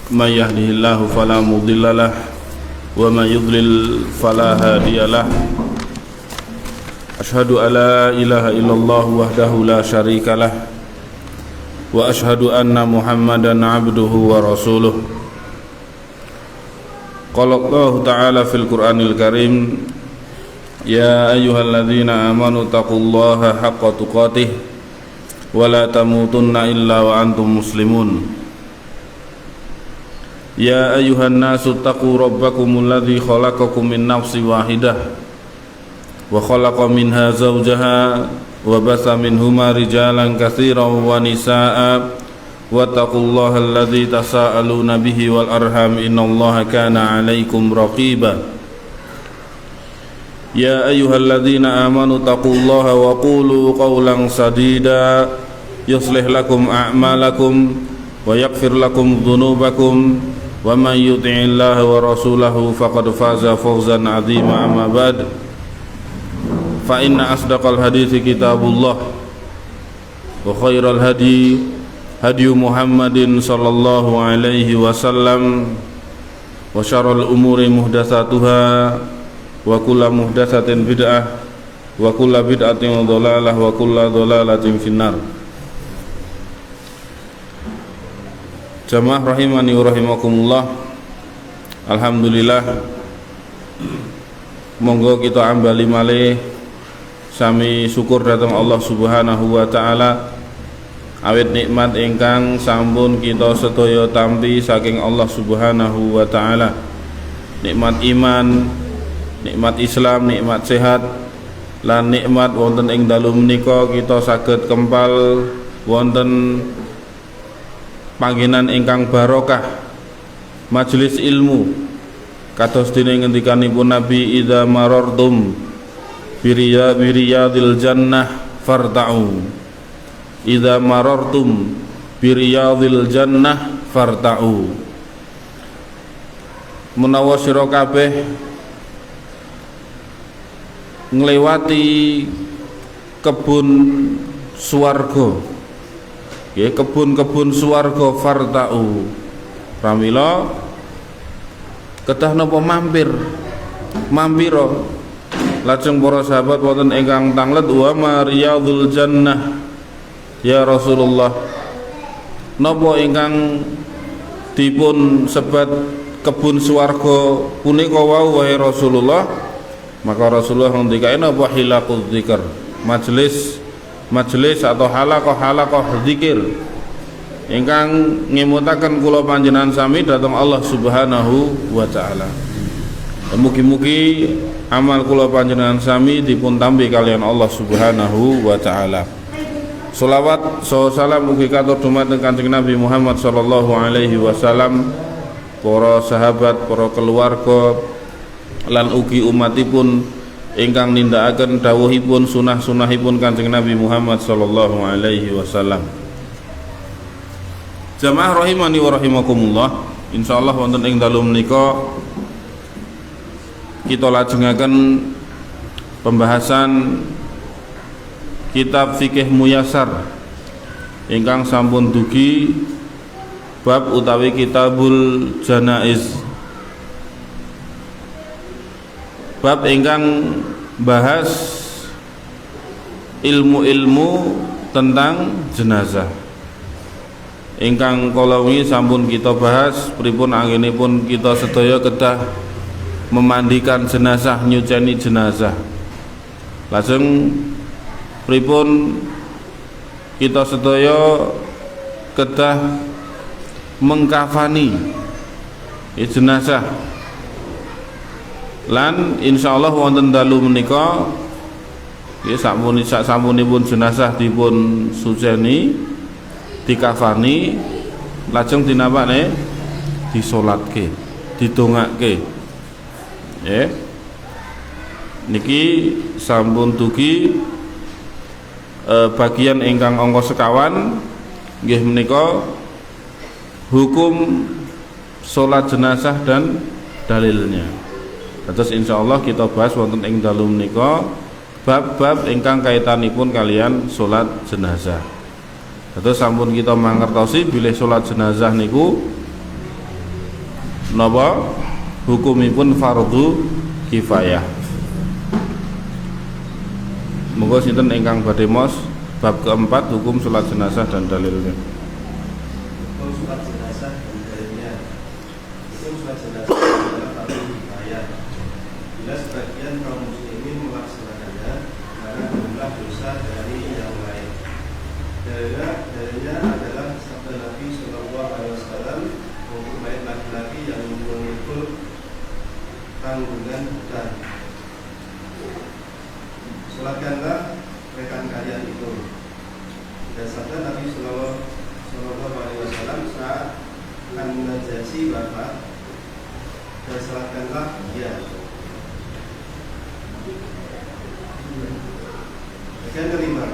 من يهده الله فلا مضل له ومن يضلل فلا هادي له أشهد أن لا إله إلا الله وحده لا شريك له وأشهد أن محمدا عبده ورسوله قال الله تعالى في القرآن الكريم يا أيها الذين آمنوا اتقوا الله حق تقاته ولا تموتن إلا وأنتم مسلمون يا أيها الناس اتقوا ربكم الذي خلقكم من نفس واحدة وخلق منها زوجها وبث منهما رجالا كثيرا ونساء واتقوا الله الذي تساءلون به والأرحام إن الله كان عليكم رقيبا يا أيها الذين آمنوا اتقوا الله وقولوا قولا سديدا يصلح لكم أعمالكم ويغفر لكم ذنوبكم ومن يطع الله ورسوله فقد فاز فوزا عظيما أما بعد فإن أصدق الحديث كتاب الله وخير الهدي هدي محمد صلى الله عليه وسلم وشر الأمور محدثاتها وكل محدثة بدعة وكل بدعة ضلالة وكل ضلالة في النار. Jamaah rahimani wa rahimakumullah. Alhamdulillah, monggo kita ambali malih sami syukur dhateng Allah Subhanahu wa taala awit nikmat ingkang sampun kita sedaya tampi saking Allah Subhanahu wa taala. Nikmat iman, nikmat Islam, nikmat sehat, lan nikmat wonten ing dalu menika kita saged kempal wonten panggenan ingkang barokah, majelis ilmu. Kados dene ngendikanipun Nabi, idza marartum biriyadil jannah farta'u. Idza marartum biriyadil jannah farta'u. Menawa sira kabeh nglewati kebun swarga, ya, kebun-kebun swarga, farta'u, pramila kedah napa mampira. Lajeng para sahabat wonten ingkang tanglet, wa mariyadul jannah ya Rasulullah, napa ingkang dipun sebat kebun swarga punika wau wahai Rasulullah? Maka Rasulullah ngendikaken apa? Hilaqul dzikr, majelis atau halaqah zikir ingkang ngemutaken kula panjenengan sami dhateng Allah Subhanahu wa taala. Mugi-mugi amal kula panjenengan sami dipun tampi kalian Allah Subhanahu wa taala. Sholawat salam mugi katur dumateng Kanjeng Nabi Muhammad sallallahu alaihi wasallam, para sahabat, para keluarga, lan ugi umatipun ingkang nindakaken dawuhipun sunah-sunahipun Kanjeng Nabi Muhammad sallallahu alaihi wasallam. Jamaah rahimani wa rahimakumullah, insyaallah wonten ing dalu menika kita lajengaken pembahasan kitab fikih muyassar ingkang sampun dugi bab utawi kitabul janaiz, bab ingkang bahas ilmu-ilmu tentang jenazah. Ingkang kala wingi sampun kita bahas pripun anggenipun kita sedaya kedah memandikan jenazah, nyuceni jenazah. Lajeng pripun kita sedaya kedah mengkafani jenazah. Lan insyaallah wonten dalu menika nggih samunipun jenazah dipun suceni, dikafani, lajeng dinapane disolatke, didongake. Ya. Niki sampun dugi bagian ingkang angka sekawan nggih menika hukum salat jenazah dan dalilnya. Terus insyaallah kita bahas wonten ing dalu menika bab-bab ingkang kaitanipun kalian salat jenazah. Terus sampun kita mangertosi bilih salat jenazah niku napa hukumipun fardu kifayah. Monggo sinten ingkang badhe maos bab keempat hukum salat jenazah dan dalilnya. Hukum salat jenazah dan dalilnya. Hukum salat jenazah adalah fardu kifayah. Bila sebagian kaum muslimin melaksanakannya karena jumlah dosa dari yang lain. Dalilnya adalah sabda Nabi Sallallahu Alaihi Wasallam untuk mayat laki-laki yang memikul tanggungan hutang. Salatkanlah rekan kalian itu. Dan sabda Nabi Sallallahu Alaihi Wasallam saat An-Najasyi wafat, dan salatkanlah dia. Yang kelima.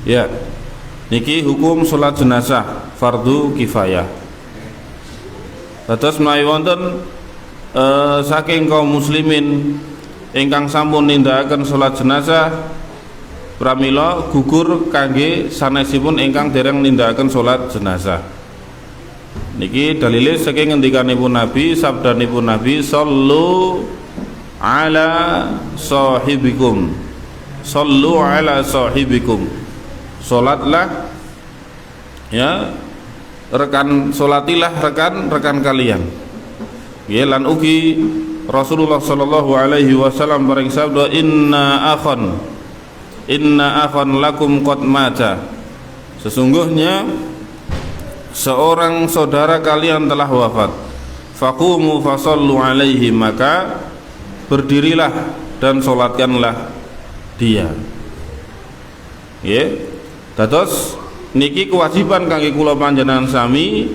Ya, niki hukum salat jenazah fardu kifayah. Dados menawi wonten saking kaum muslimin ingkang sampun nindakaken salat jenazah pramila gugur kangge sanesipun ingkang dereng nindakaken salat jenazah. Niki dalile saking ngendikanipun Nabi, sabdanipun Nabi, sallu ala sahibikum, sallu ala sahibikum, salatlah ya solatilah rekan kalian. Ya, lan ugi Rasulullah sallallahu alaihi wasallam paring sabda, inna akhan lakum qad mata, sesungguhnya seorang saudara kalian telah wafat. Faqumu fasallu alaihi, maka berdirilah dan salatkanlah dia. Ya, dados niki kewajiban kangge kula panjenengan sami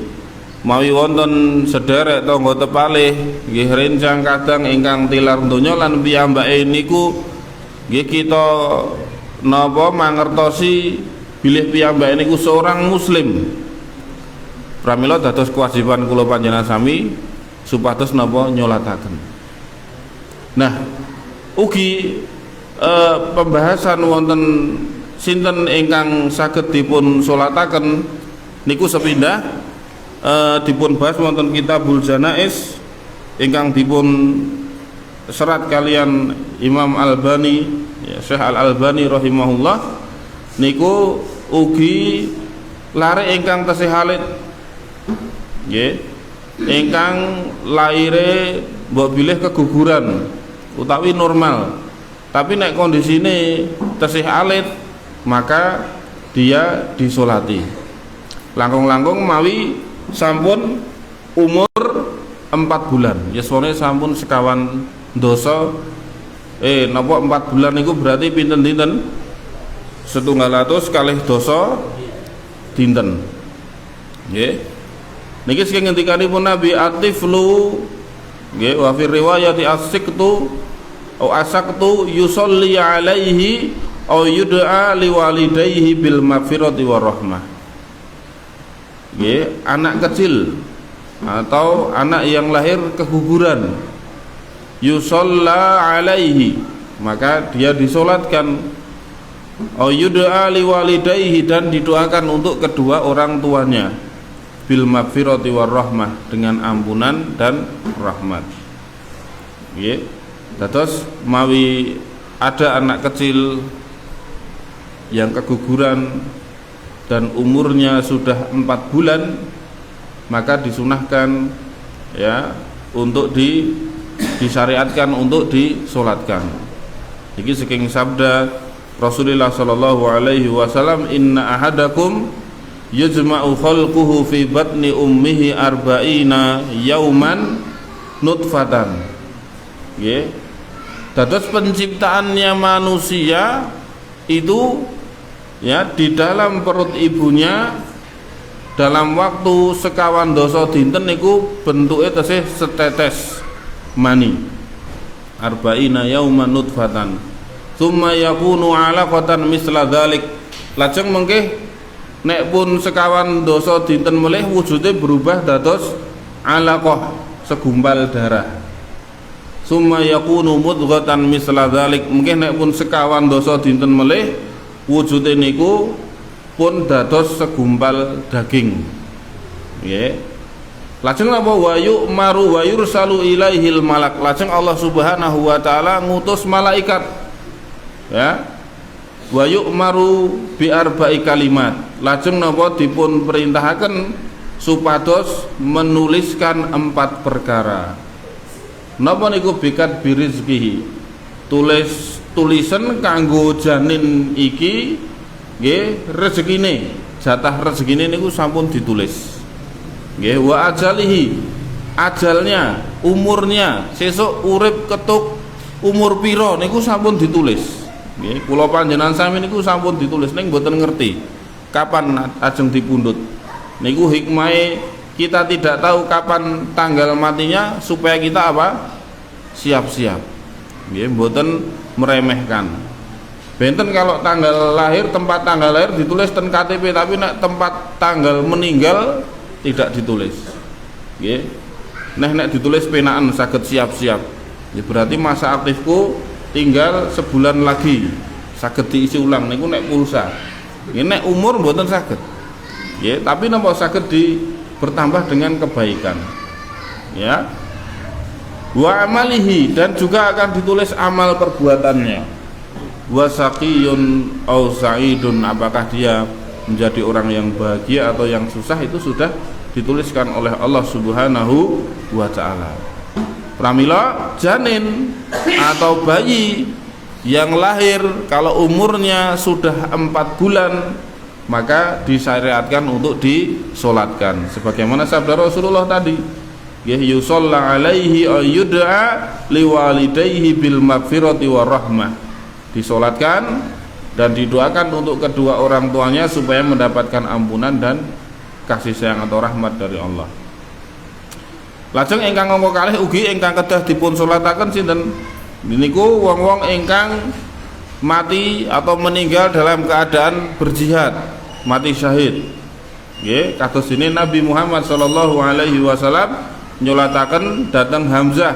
mawi wonten sederek tangga tepalih nggih rencang kadang ingkang tilar donya lan piyambake niku nggih kita napa mangertosi bilih piyambake niku seorang muslim. Pramila dados kewajiban kula panjenengan sami supados napa nyolataken. Nah, ugi pembahasan wonten sinten ingkang saged dipun salataken niku sepindah dipun bahas wonten Kitabul Janaiz ingkang dipun serat kalian Imam Albani, ya, Syekh Al-Albani rahimahullah niku ugi lare ingkang tasih halit nggih, ingkang laire mbok bilih keguguran utawi normal, tapi nek kondisine tasih alit maka dia disolati langkung-langkung mawi sampun umur 4 bulan, yaswane sampun sekawan dosa. Napa 4 bulan niku berarti pinten-dinten 100 kalih dosa dinten. Nggih. Niki sing ngendikanipun Nabi, atiflu nggih, wa fi riwayati asiktu au asaktu yusolli alaihi au yud'a liwalidayhi bil maghfirati war rahmah. Nggih, anak kecil atau anak yang lahir keguguran, yusalla alaihi, maka dia disolatkan, au yud'a liwalidayhi, dan didoakan untuk kedua orang tuanya, bil maghfirati war rahmah, dengan ampunan dan rahmat. Nggih, dados mawi ada anak kecil yang keguguran dan umurnya sudah 4 bulan, maka disunahkan ya untuk disyariatkan untuk disolatkan. Iki saking sabda Rasulullah sallallahu alaihi wasallam, inna ahadakum yajma'u khalquhu fi batni ummihi arba'ina yauman nutfatan. Nggih. Dados penciptaannya manusia itu ya di dalam perut ibunya dalam waktu sekawan dosa dinten niku bentuke tesih setetes mani, arba'ina yauman nutfatan, tsumma yakunu 'alaqatan misla dzalik. Lajeng mengke nek pun sekawan dosa dinten melih wujude berubah dados 'alaqah, segumpal darah. Tsumma yakunu mudghatan misla dzalik, mengke nek pun sekawan dosa dinten melih wujude niku pun dados segumpal daging. Nggih. Lajeng napa wa yu'maru wa yursalu ilaihil malak. Lajeng Allah Subhanahu wa taala ngutus malaikat. Ya. Wa yu'maru bi arba'i kalimat. Lajeng napa dipun perintahaken supados menuliskan 4 perkara. Napa niku bikat birizkihi? Tulisan kanggo janin iki nggih rezekine. Jatah rezekine niku sampun ditulis. Nggih wa ajalihi, ajalnya, umurnya, sesuk urip ketuk umur pira niku sampun ditulis. Nggih, kula panjenengan sami niku sampun ditulis ning mboten ngerti kapan ajeng dipundhut. Niku hikmahe kita tidak tahu kapan tanggal matinya supaya kita apa? Siap-siap. Nggih, mboten meremehkan. Benten kalau tanggal lahir, tempat tanggal lahir ditulis ten KTP, tapi nek tempat tanggal meninggal tidak ditulis. Nggih. Nek ditulis penaan saged siap-siap. Ya berarti masa aktifku tinggal sebulan lagi. Saged diisi ulang niku nek pulsa. Nggih nek umur mboten saged. Nggih, tapi napa saged bertambah dengan kebaikan. Ya. Wa amalihi, dan juga akan ditulis amal perbuatannya. Wa saqiyun au sa'idun, apakah dia menjadi orang yang bahagia atau yang susah, itu sudah dituliskan oleh Allah Subhanahu wa taala. Pramila janin atau bayi yang lahir kalau umurnya sudah 4 bulan maka disyariatkan untuk disolatkan sebagaimana sabda Rasulullah tadi, ya yusalla alaihi ayyud'a liwalidayhi bil maghfirati war rahmah. Disolatkan dan didoakan untuk kedua orang tuanya supaya mendapatkan ampunan dan kasih sayang atau rahmat dari Allah. Lajeng ingkang angka kalih ugi ingkang kedah dipun salataken sinten niku wong-wong ingkang mati atau meninggal dalam keadaan berjihad, mati syahid. Nggih, kados dene Nabi Muhammad sallallahu alaihi wasallam nyolataken dhateng Hamzah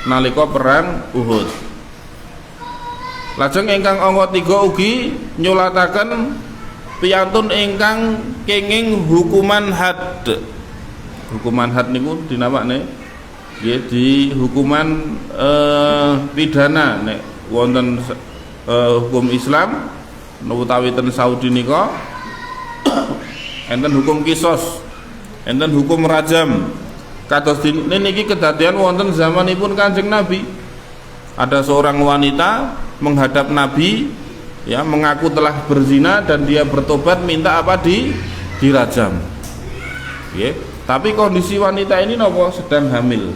nalika perang Uhud. Lajeng ingkang angka 3 ugi nyolataken piyantun ingkang kenging hukuman had. Hukuman had niku dinamane nggih di hukuman pidana nek wonten hukum Islam utawi ten Saudi nika enten hukum kisos, enten hukum rajam. Kados niki kedadian wonten zamanipun Kanjeng Nabi. Ada seorang wanita menghadap Nabi, ya, mengaku telah berzina dan dia bertobat minta apa dirajam. Ya, tapi kondisi wanita ini nopo sedang hamil.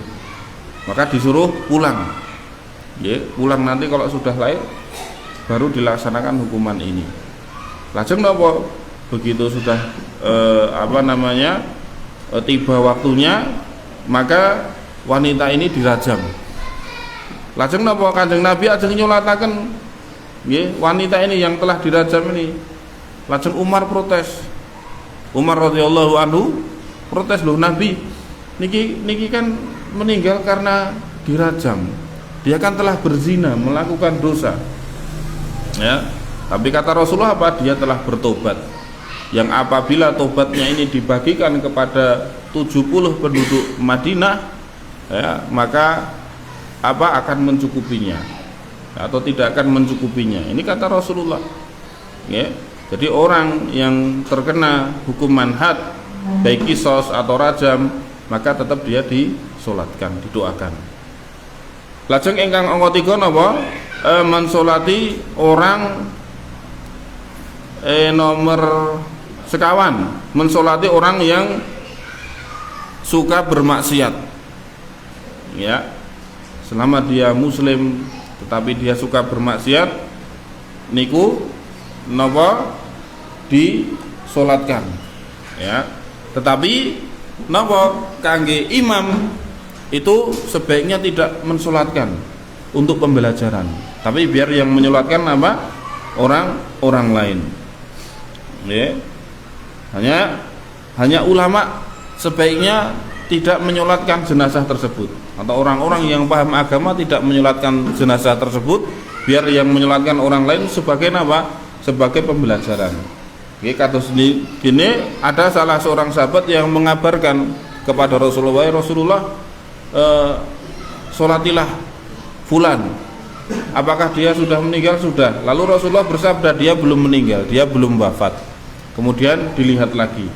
Maka disuruh pulang. Ya, pulang nanti kalau sudah lahir baru dilaksanakan hukuman ini. Lajeng nopo begitu sudah tiba waktunya maka wanita ini dirajam. Lajeng napa Kanjeng Nabi ajeng nyolataken nggih wanita ini yang telah dirajam ini. Lajeng Umar protes. Umar radhiyallahu anhu protes, loh Nabi niki kan meninggal karena dirajam. Dia kan telah berzina, melakukan dosa. Ya. Tapi kata Rasulullah apa? Dia telah bertobat. Yang apabila tobatnya ini dibagikan kepada 70 penduduk Madinah, ya, maka akan mencukupinya atau tidak akan mencukupinya. Ini kata Rasulullah. Ya. Jadi orang yang terkena hukuman had baik kisos atau rajam maka tetap dia disolatkan, didoakan. Lajeng ingkang angka 3 napa? Mensolati orang nomor sekawan, mensolati orang yang suka bermaksiat. Ya. Selama dia muslim tetapi dia suka bermaksiat niku napa disolatkan, ya. Tetapi napa kangge imam itu sebaiknya tidak mensolatkan untuk pembelajaran, tapi biar yang menyolatkan apa? Orang lain. Ya. Hanya ulama sebaiknya tidak menyolatkan jenazah tersebut, atau orang-orang yang paham agama tidak menyolatkan jenazah tersebut, biar yang menyolatkan orang lain sebagai apa? Sebagai pembelajaran. Nggih kados dene ada salah seorang sahabat yang mengabarkan kepada Rasulullah, Rasulullah solatilah fulan. Apakah dia sudah meninggal? Sudah. Lalu Rasulullah bersabda dia belum meninggal, dia belum wafat. Kemudian dilihat lagi.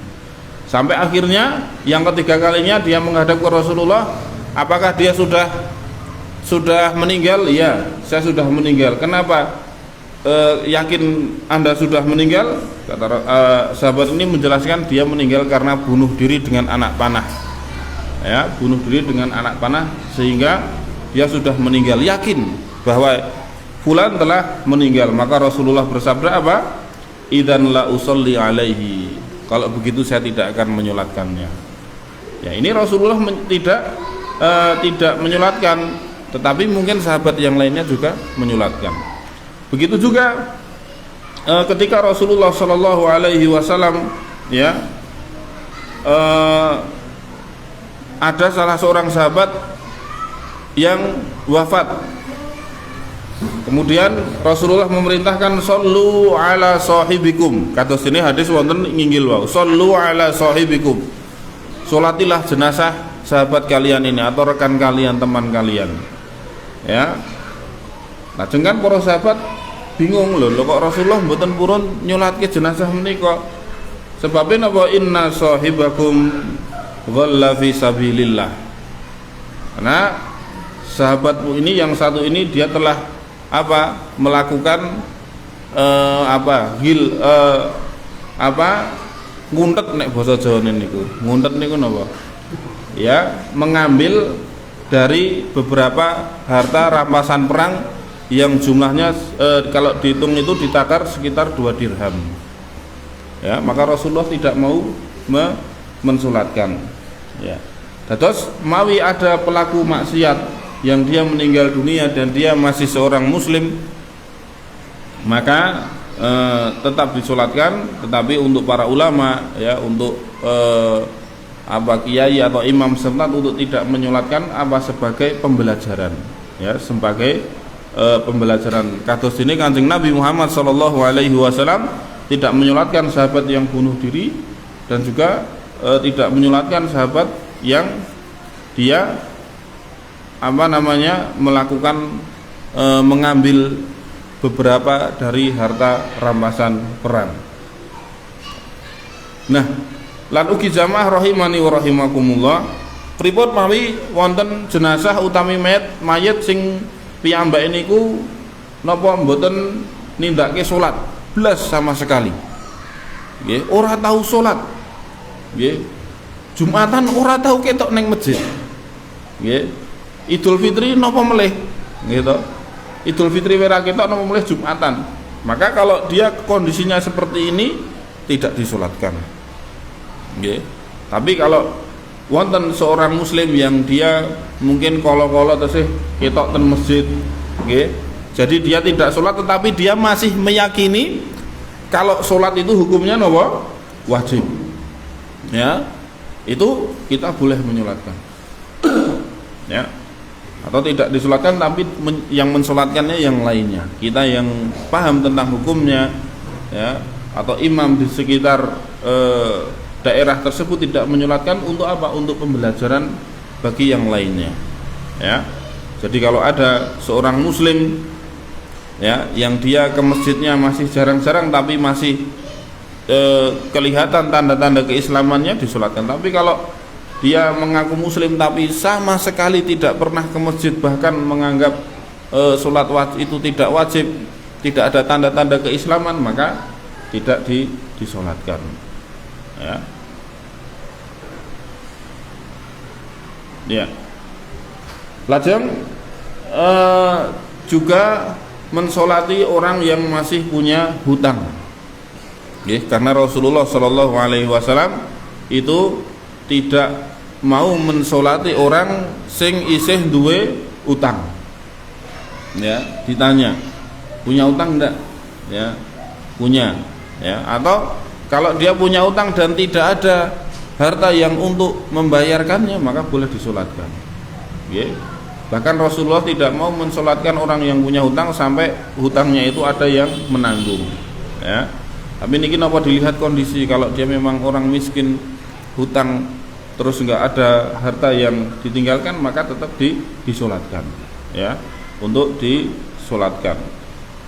Sampai akhirnya yang ketiga kalinya dia menghadap ke Rasulullah, apakah dia sudah meninggal? Iya, saya sudah meninggal. Kenapa? Yakin Anda sudah meninggal? Kata sahabat ini menjelaskan dia meninggal karena bunuh diri dengan anak panah. Ya, bunuh diri dengan anak panah sehingga dia sudah meninggal. Yakin bahwa fulan telah meninggal. Maka Rasulullah bersabda apa? Idzan la usolli alaihi. Kalau begitu saya tidak akan menyolatkannya. Ya, ini Rasulullah tidak menyolatkan, tetapi mungkin sahabat yang lainnya juga menyolatkan. Begitu juga ketika Rasulullah Shallallahu Alaihi Wasallam ya ada salah seorang sahabat yang wafat. Kemudian Rasulullah memerintahkan sallu ala sahibikum. Kata sini hadis wonten nginggil wae. Sallu ala sahibikum. Salatilah jenazah sahabat kalian ini atau rekan kalian, teman kalian. Ya. Nah, dengan para sahabat bingung lho kok Rasulullah mboten purun nyolatke jenazah menika. Sebabnya napa? Inna sahibakum dhalla fi sabilillah. Karena sahabatmu ini yang satu ini dia telah melakukan nguntet nek basa Jawane niku. Nguntet niku napa? Ya, mengambil dari beberapa harta rampasan perang yang jumlahnya kalau dihitung itu ditakar sekitar 2 dirham. Ya, maka Rasulullah tidak mau mensulatkan. Ya. Dados mawi ada pelaku maksiat yang dia meninggal dunia dan dia masih seorang muslim, maka tetap disolatkan. Tetapi untuk para ulama ya, untuk kiai atau imam setempat untuk tidak menyolatkan sebagai pembelajaran ya, sebagai pembelajaran. Kados ini Kanjeng Nabi Muhammad Shallallahu Alaihi Wasallam tidak menyolatkan sahabat yang bunuh diri dan juga tidak menyolatkan sahabat yang dia melakukan mengambil beberapa dari harta rampasan perang. Nah, lan ugi jamaah rahimani wa rahimakumullah, pripun mawi wonten jenazah utami mayit sing piyambake niku napa mboten nindakake salat blas sama sekali. Nggih, ora tahu salat. Nggih. Jumatan ora tahu ketok ning masjid. Nggih. Idul Fitri napa melih gitu. Idul Fitri ora ketok napa melih Jumatan. Maka kalau dia kondisinya seperti ini tidak disolatkan. Nggih. Tapi kalau wonten seorang muslim yang dia mungkin kala-kala tesih ketok ten masjid, nggih. Jadi dia tidak sholat tetapi dia masih meyakini kalau sholat itu hukumnya napa? Wajib. Ya. Itu kita boleh menyolatkan. Ya. Atau tidak disolatkan tapi yang mensolatkannya yang lainnya, kita yang paham tentang hukumnya ya, atau imam di sekitar daerah tersebut tidak menyolatkan. Untuk apa? Untuk pembelajaran bagi yang lainnya ya. Jadi kalau ada seorang muslim ya yang dia ke masjidnya masih jarang-jarang tapi masih kelihatan tanda-tanda keislamannya, disolatkan. Tapi kalau dia mengaku muslim tapi sama sekali tidak pernah ke masjid, bahkan menganggap sholat wajib itu tidak wajib, tidak ada tanda-tanda keislaman, maka tidak disolatkan ya. Ya. Lajeng juga mensolati orang yang masih punya hutang. Karena Rasulullah Shallallahu Alaihi Wasallam itu tidak mau mensolati orang sing isih duwe utang. Ya, ditanya, punya utang enggak? Ya, punya. Ya, atau kalau dia punya utang dan tidak ada harta yang untuk membayarkannya, maka boleh disolatkan. Ya. Bahkan Rasulullah tidak mau mensolatkan orang yang punya hutang sampai hutangnya itu ada yang menanggung. Ya. Tapi niki napa dilihat kondisi, kalau dia memang orang miskin, hutang, terus nggak ada harta yang ditinggalkan, maka tetap disolatkan, ya, untuk disolatkan.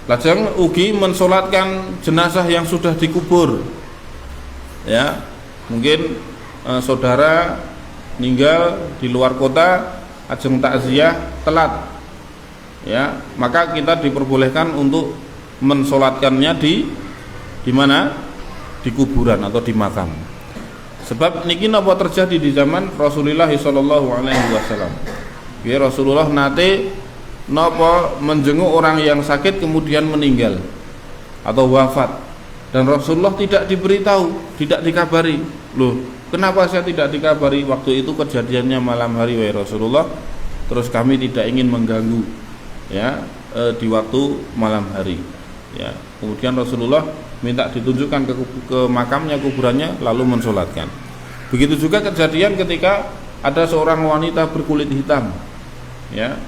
Lajeng ugi mensolatkan jenazah yang sudah dikubur, ya. Mungkin saudara meninggal di luar kota, ajeng takziah telat, ya, maka kita diperbolehkan untuk mensolatkannya di mana? Di kuburan atau di makam. Sebab niki napa terjadi di zaman Rasulullah sallallahu alaihi wasallam. Ya, Rasulullah nate napa menjenguk orang yang sakit kemudian meninggal atau wafat, dan Rasulullah tidak diberitahu, tidak dikabari. Loh, kenapa saya tidak dikabari? Waktu itu kejadiannya malam hari, wahai Rasulullah, terus kami tidak ingin mengganggu, ya, di waktu malam hari, ya. Kemudian Rasulullah minta ditunjukkan ke makamnya, kuburannya, lalu mensolatkan. Begitu juga kejadian ketika ada seorang wanita berkulit hitam, ya,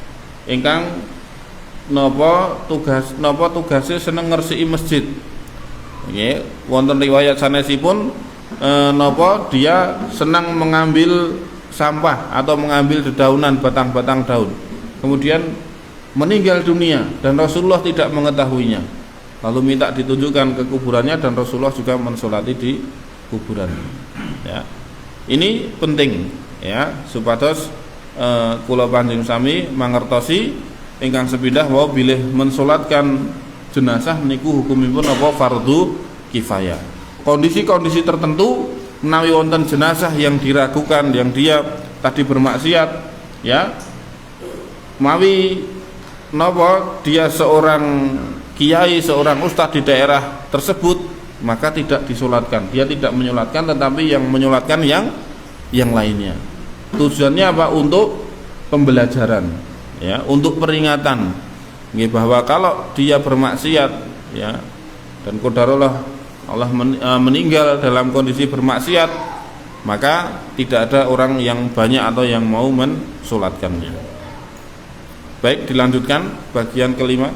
ingkang napa tugasnya seneng ngresiki masjid. Nggih, wonten riwayat sanesipun napa dia senang mengambil sampah atau mengambil dedaunan, batang-batang daun. Kemudian meninggal dunia dan Rasulullah tidak mengetahuinya. Lalu minta ditunjukkan ke kuburannya dan Rasulullah juga mensolati di kuburan. Ya. Ini penting, ya, supados kula panjenengan sami mangertosi ingkang sepindah bahwa bilih mensolatkan jenazah niku hukumipun apa fardu kifayah. Kondisi-kondisi tertentu menawi wonten jenazah yang diragukan, yang dia tadi bermaksiat, ya, mawi napa dia seorang kiai, seorang ustadz di daerah tersebut, maka tidak disolatkan. Dia tidak menyolatkan, tetapi yang menyolatkan yang lainnya. Tujuannya apa? Untuk pembelajaran, ya, untuk peringatan, bahwa kalau dia bermaksiat, ya, dan qadarullah Allah meninggal dalam kondisi bermaksiat, maka tidak ada orang yang banyak atau yang mau mensolatkannya. Baik, dilanjutkan bagian kelima.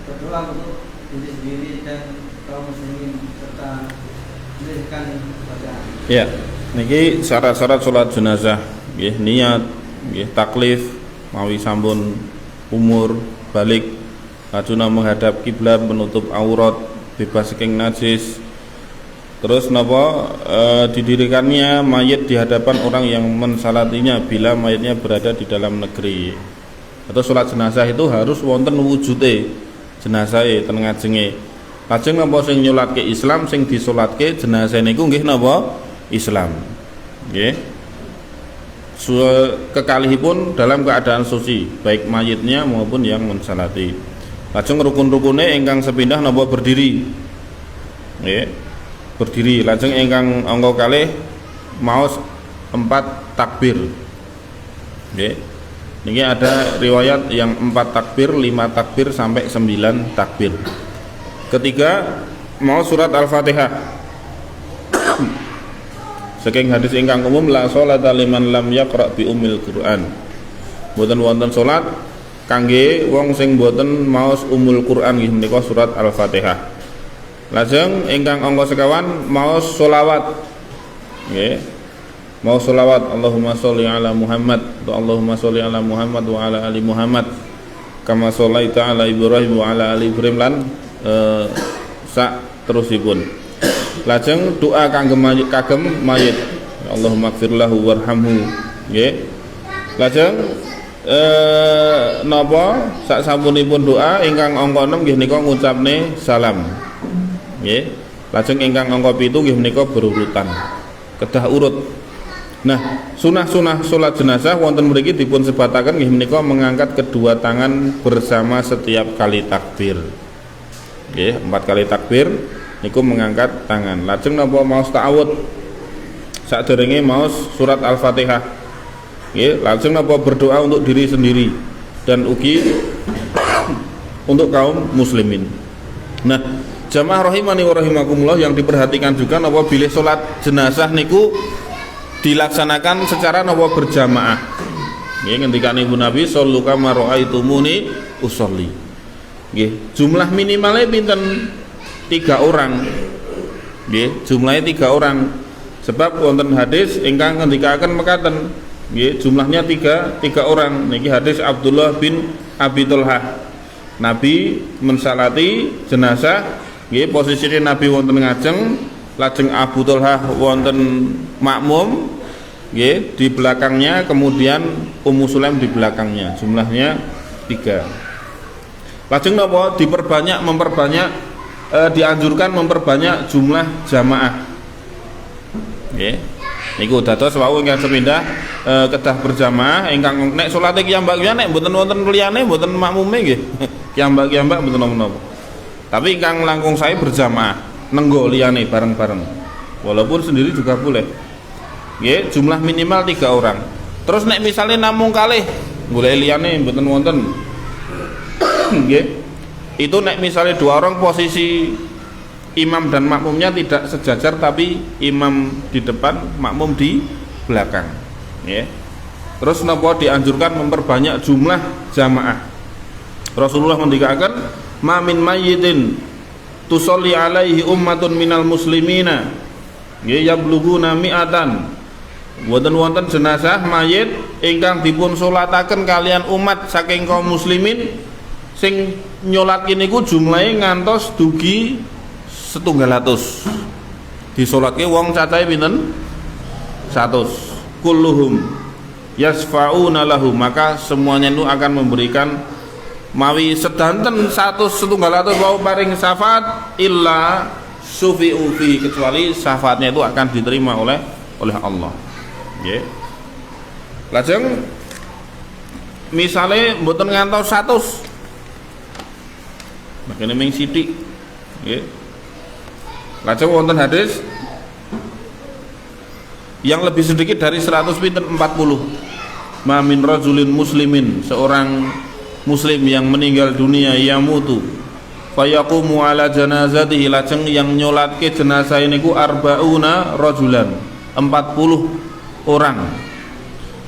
berdoa untuk diri sendiri dan kaum muslimin serta memberikan kepada. Ya, niki syarat-syarat salat jenazah, nggih, niat, nggih, taklif, mawi sampun umur, balik, lajuna menghadap kiblat, menutup aurat, bebas saking najis. Terus napa didirikannya mayit di hadapan orang yang mensalatinya bila mayitnya berada di dalam negeri. Atau salat jenazah itu harus wonten wujude jenazahe ten ngajenge. Lajeng napa sing nyolatke Islam, sing disolatke jenazah niku nggih napa Islam. Nggih. Kekalihipun dalam keadaan suci, baik mayitnya maupun yang mensalati. Lajeng rukun-rukune ingkang sepindah napa berdiri. Nggih. Berdiri. Lajeng ingkang angka kalih maos 4 takbir. Nggih. Niki ada riwayat yang 4 takbir, 5 takbir sampai 9 takbir. Ketiga mau surat Al-Fatihah. Saking hadis ingkang umum la sholata liman lam yaqra bi ummil Qur'an. Mboten wonten salat kangge wong sing mboten maos umul Qur'an nggih menika surat Al-Fatihah. Lajeng ingkang angka sekawan maos selawat. Nggih. Mau selawat Allahumma sholli ala Muhammad wa Allahumma sholli ala Muhammad wa ala ali Muhammad kama shollaita ala Ibrahim wa ala ali Ibrahim lan sak terusipun. Lajeng doa kagem mayit Allahumma ighfir lahu warhamhu nggih. Lajeng napa sak sampunipun doa ingkang angka 6 nggih nika ngucapne salam nggih. Lajeng ingkang angka 7 nggih menika berurutan kedah urut. Nah, sunah-sunah salat jenazah wonten mriki dipun sebataken nggih menika mengangkat kedua tangan bersama setiap kali takbir. Nggih, 4 kali takbir niku mengangkat tangan. Lajeng napa maos ta'awud. Saderenge maos surat Al-Fatihah. Nggih, lajeng napa berdoa untuk diri sendiri dan ugi untuk kaum muslimin. Nah, jamaah rahimani wa rahimakumullah yang diperhatikan juga napa bilih salat jenazah niku dilaksanakan secara napa berjamaah. Nggih ngendikane Ibu Nabi sallu kama raaitumuni usolli. Nggih, jumlah minimalnya pinten 3 orang. Nggih, jumlahnya 3 orang. Sebab wonten hadis ingkang ngendikaken mekaten, nggih, jumlahnya 3 orang. Niki hadis Abdullah bin Abi Thalhah. Nabi mensalati jenazah, nggih, posisine Nabi wonten ngajeng, lajeng Abu Thalhah wonten makmum, nggih, di belakangnya, kemudian Ummu Sulaim di belakangnya. Jumlahnya 3. Lajeng napa memperbanyak dianjurkan memperbanyak jumlah jamaah. Nggih. Niku dados wau ingkang sepindah kedah berjamaah ingkang nek salate kiyambak nek mboten wonten liyane mboten makmume nggih. Kiyambak mboten napa-napa. Tapi ingkang langkung sae berjamaah nenggo liyane bareng-bareng. Walaupun sendiri juga boleh. Nggih, jumlah minimal 3 orang. Terus nek misalnya namung kalih, boleh liyane mboten wonten. Nggih. Itu nek misalnya 2 orang posisi imam dan makmumnya tidak sejajar tapi imam di depan, makmum di belakang. Nggih. Terus napa dianjurkan memperbanyak jumlah jamaah. Rasulullah ngendikaken, "Ma min mayyitin tusolli alaihi ummatun minal muslimina nggih yablughuna mi'atan." Wonten jenazah mayit ingkang dipun salataken kalian umat saking kaum muslimin sing nyolat niku jumlahe ngantos dugi 100. Disolatke wong cacahe pinten? 100. Kulluhum yasfa'una lahu, maka semuanya itu akan memberikan mawi sedanten 100 wau paring syafaat illa sufi'u fi, kecuali syafaatnya itu akan diterima oleh Allah. Nggih. Lajeng misale mboten ngantos 100. Makene ming sithik. Nggih. Lajeng wonten hadis yang lebih sedikit dari 100 pinten 40. Ma min rajulin muslimin, seorang muslim yang meninggal dunia yamutu fayaqumu ala janazatihi, lajeng yang nyolatke jenazah niku arbauna rajulan, 40 orang,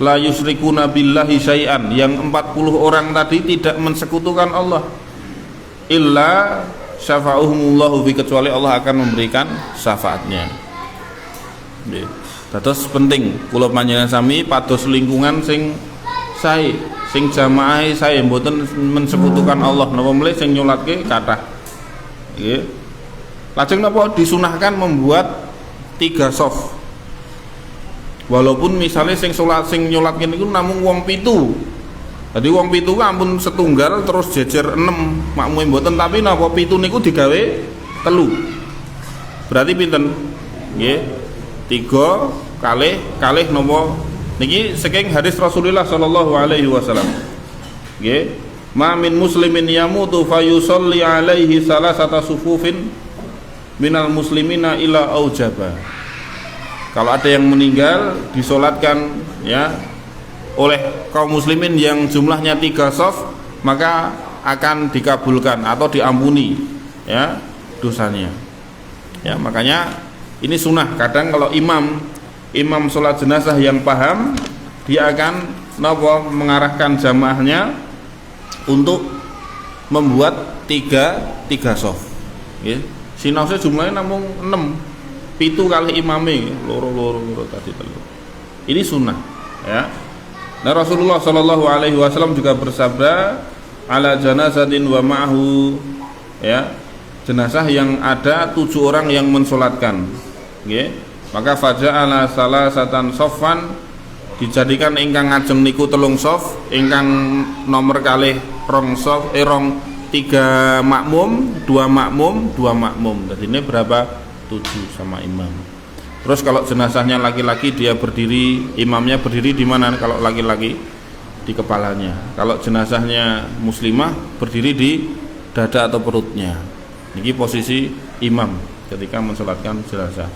la yusyrikuna billahi syai'an, yang 40 orang tadi tidak mensekutukan Allah. illa syafa'uhumullahu fi, kecuali Allah akan memberikan syafaatnya. Nggih. Dados penting kula panjenengan sami pados lingkungan sing sae, sing jamaah sae, mboten mensekutukan Allah napa melih sing nyolatke kathah. Nggih. Lajeng napa disunahkan membuat 3 shaf. Walaupun misalnya sing salat sing nyolatke niku namung wong 7. Jadi wong 7 ku ampun setunggal terus jejer 6 makmume mboten, tapi napa 7 niku digawe 3. Berarti pinten? Nggih. 3 kalih napa niki saking hadis Rasulullah sallallahu alaihi wasallam. Nggih. Ma min muslimin yamutu fayusalli alaihi salasata sufufin minal muslimina ila aujaba. Kalau ada yang meninggal disolatkan ya oleh kaum muslimin yang jumlahnya 3 shaf, maka akan dikabulkan atau diampuni ya dosanya. Ya, makanya ini sunnah. Kadang kalau imam sholat jenazah yang paham, dia akan mengarahkan jamaahnya untuk membuat 3 shaf. Ya. Sinause jumlahnya namung 6. 7 kali imame loro tadi telu. Ini sunnah ya. Nah Rasulullah sallallahu alaihi wasallam juga bersabda ala janazatin wa ma'hu ya, jenazah yang ada 7 orang yang mensolatkan. Nggih. Maka faja'ala salasatan shaffan, dijadikan ingkang ngajeng niku 3 shaf, ingkang nomor kalih 2 shaf 3 makmum, 2 makmum, 2 makmum. Jadi ini berapa? 7 sama imam. Terus kalau jenazahnya laki-laki dia berdiri, imamnya berdiri di mana? Kalau laki-laki di kepalanya. Kalau jenazahnya muslimah berdiri di dada atau perutnya. Niki posisi imam ketika mensolatkan jenazah.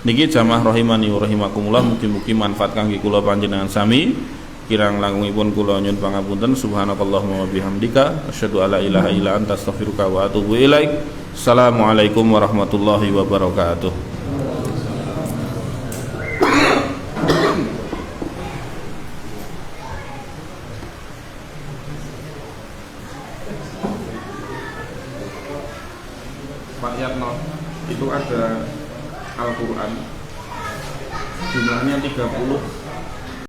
Niki jamaah rahimani wa rahimakumullah, mugi-mugi manfaat kangge kula panjenengan sami. Kirang langkungipun kula nyuwun pangapunten. Subhanakallahumma wa bihamdika asyhadu alla ilaha illa anta astaghfiruka wa atubu ilaik. Assalamualaikum warahmatullahi wabarakatuh. Pak Yatno, itu ada Al-Quran jumlahnya 30